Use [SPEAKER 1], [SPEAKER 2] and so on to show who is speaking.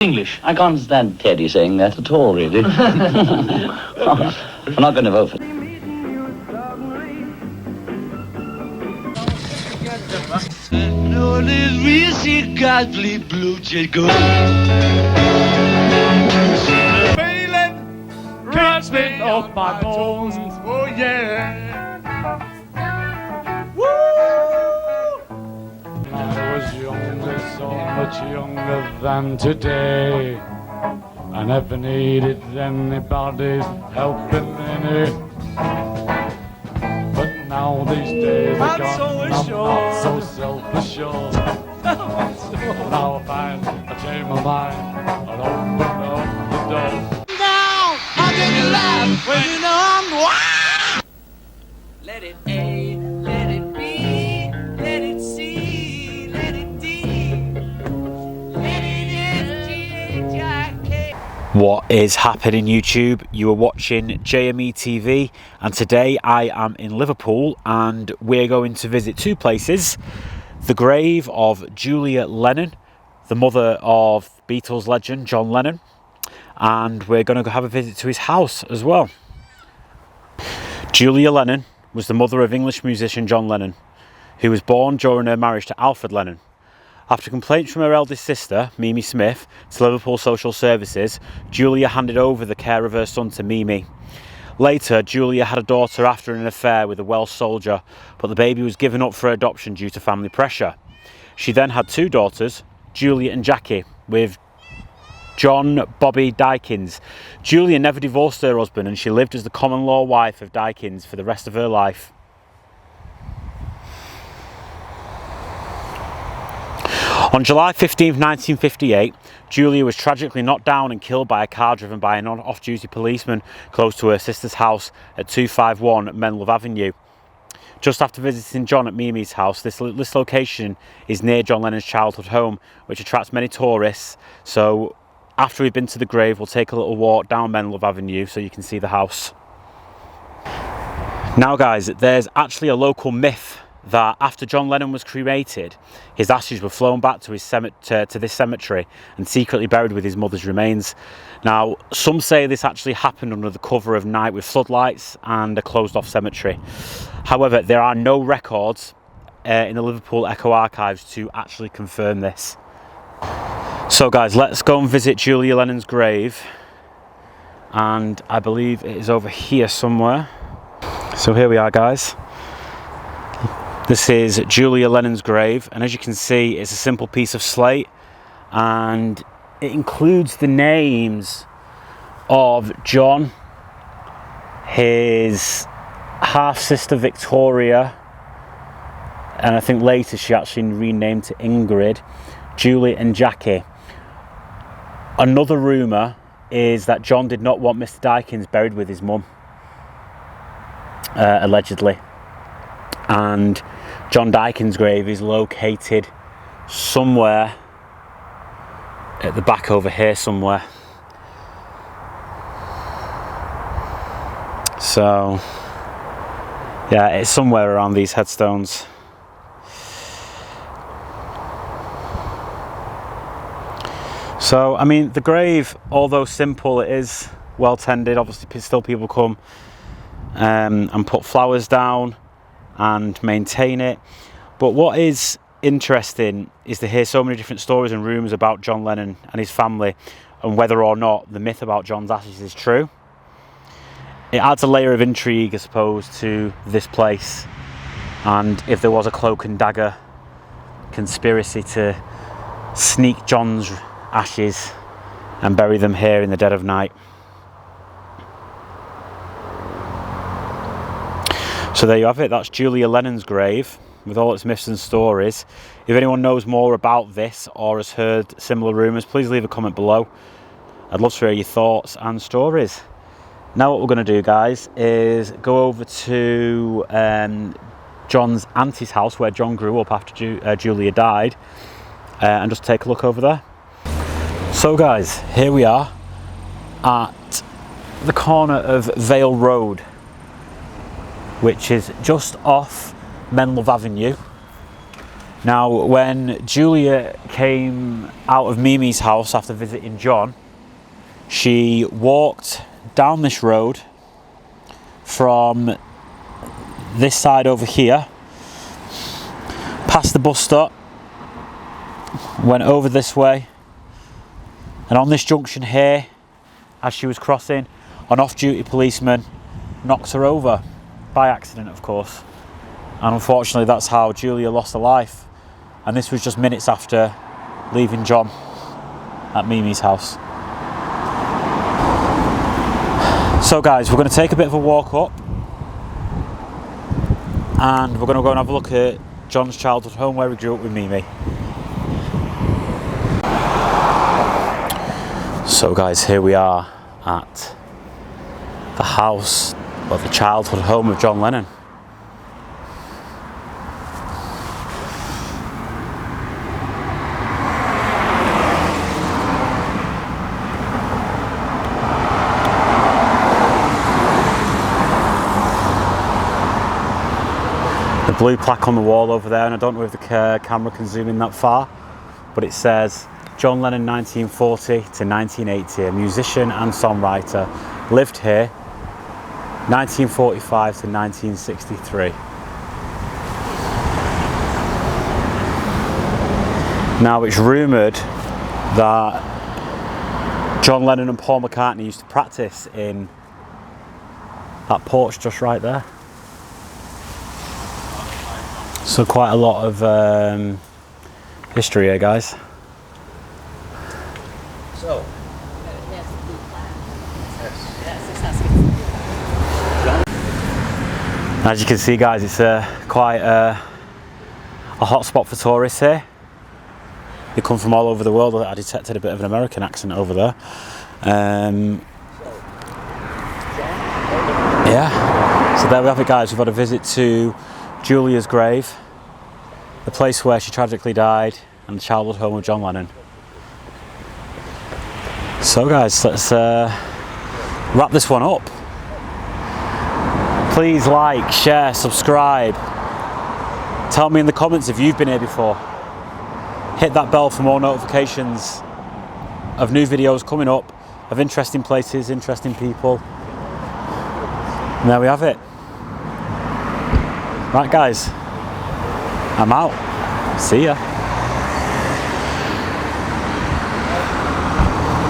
[SPEAKER 1] English. I can't stand Teddy saying that at all, really. I'm not going to vote for it.
[SPEAKER 2] Can't spit off my bones, oh yeah. Woo! I was younger, so much younger than today. I never needed anybody's help in any. But now these days are gone, I'm not so self-assured. Now I find I change my mind and open up the door. When you know I'm wild.
[SPEAKER 3] Let it A, let it B, let it C, let it D, let it F, G, H, I, K.
[SPEAKER 4] What is happening, YouTube? You are watching JME-TV, and today I am in Liverpool and we're going to visit two places. The grave of Julia Lennon, the mother of Beatles legend John Lennon, and we're going to go have a visit to his house as well. Julia Lennon was the mother of English musician John Lennon, who was born during her marriage to Alfred Lennon. After complaints from her eldest sister, Mimi Smith, to Liverpool Social Services, Julia handed over the care of her son to Mimi. Later, Julia had a daughter after an affair with a Welsh soldier, but the baby was given up for adoption due to family pressure. She then had two daughters, Julia and Jackie, with John Bobby Dykins. Julia never divorced her husband and she lived as the common law wife of Dykins for the rest of her life. On July 15, 1958, Julia was tragically knocked down and killed by a car driven by an off-duty policeman close to her sister's house at 251 Menlove Avenue. Just after visiting John at Mimi's house, this location is near John Lennon's childhood home, which attracts many tourists. So after we've been to the grave, we'll take a little walk down Menlove Avenue so you can see the house. Now guys, there's actually a local myth that after John Lennon was cremated, his ashes were flown back to his to this cemetery and secretly buried with his mother's remains. Now, some say this actually happened under the cover of night with floodlights and a closed off cemetery. However, there are no records in the Liverpool Echo archives to actually confirm this. So guys, let's go and visit Julia Lennon's grave, and I believe it is over here somewhere. So here we are, guys. This is Julia Lennon's grave, and as you can see, it's a simple piece of slate, and it includes the names of John, his half-sister Victoria, and I think later she actually renamed to Ingrid, Julie and Jackie. Another rumour is that John did not want Mr. Dykins buried with his mum, allegedly. And John Dykins' grave is located somewhere at the back over here somewhere. So yeah, it's somewhere around these headstones. So I mean, the grave, although simple, it is well tended. Obviously still people come and put flowers down and maintain it. But what is interesting is to hear so many different stories and rumours about John Lennon and his family, and whether or not the myth about John's ashes is true. It adds a layer of intrigue, I suppose, to this place, and if there was a cloak and dagger conspiracy to sneak John's ashes and bury them here in the dead of night. So there you have it, that's Julia Lennon's grave with all its myths and stories. If anyone knows more about this or has heard similar rumours, please leave a comment below. I'd love to hear your thoughts and stories. Now what we're going to do, guys, is go over to John's auntie's house where John grew up after Julia died, and just take a look over there. So guys, here we are at the corner of Vale Road, which is just off Menlove Avenue. Now, when Julia came out of Mimi's house after visiting John, she walked down this road from this side over here, past the bus stop, went over this way, and on this junction here, as she was crossing, an off-duty policeman knocked her over, by accident of course, and unfortunately that's how Julia lost her life. And this was just minutes after leaving John at Mimi's house. So guys, we're going to take a bit of a walk up, and we're going to go and have a look at John's childhood home where he grew up with Mimi. So guys, here we are at the house, or the childhood home of John Lennon. The blue plaque on the wall over there, and I don't know if the camera can zoom in that far, but it says John Lennon 1940 to 1980, a musician and songwriter, lived here 1945 to 1963. Now it's rumoured that John Lennon and Paul McCartney used to practice in that porch just right there. So quite a lot of history here, guys.
[SPEAKER 1] So,
[SPEAKER 4] as you can see, guys, it's quite a hot spot for tourists here. They come from all over the world. I detected a bit of an American accent over there. Yeah, so there we have it, guys. We've had a visit to Julia's grave, the place where she tragically died, and the childhood home of John Lennon. So guys, let's wrap this one up. Please like, share, subscribe. Tell me in the comments if you've been here before. Hit that bell for more notifications of new videos coming up, of interesting places, interesting people. And there we have it. Right guys, I'm out. See ya.